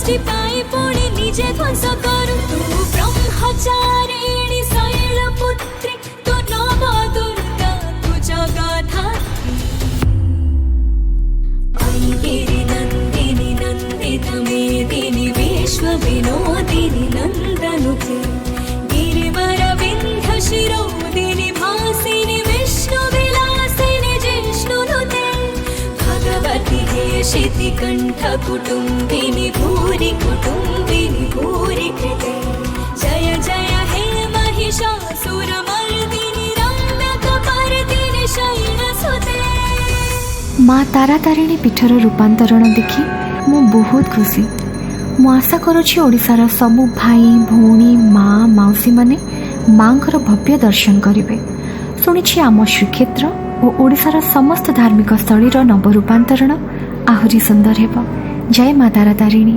सृष्टि पाई पुणी निजे ध्वंस करु तू ब्रह्मचारिणी शैलपुत्री तू नव दुर्गा तू जगधात्री ऐगिरि नन्दिनि नन्दित मेदिनि विश्व विनोदिनि नन्दनुते गिरिवर विन्ध्य शिरोदिनि भासिनि विष्णु विलासिनि जिष्णुनुते भगवति हेशिति कंठ कुटुम्बिनि भूरि कुटुम्बिनि भूरि कृते जय जय हे महिषासुरमर्दिनि रम्यकपर्दिनि शैलसुते। माँ तारा तारिणी पीठर रूपांतरण देखि मु बहुत खुशी। मु आशा करुछि ओडिशार सबु भाई भौणी माँ माउसी माने माँकर भव्य दर्शन करिवे। शुणिछि आम श्रीक्षेत्र और ओडिशार समस्त धार्मिक स्थलीर नव रूपांतरण आहुरी सुंदर हेब। जय माँ तारा तारिणी।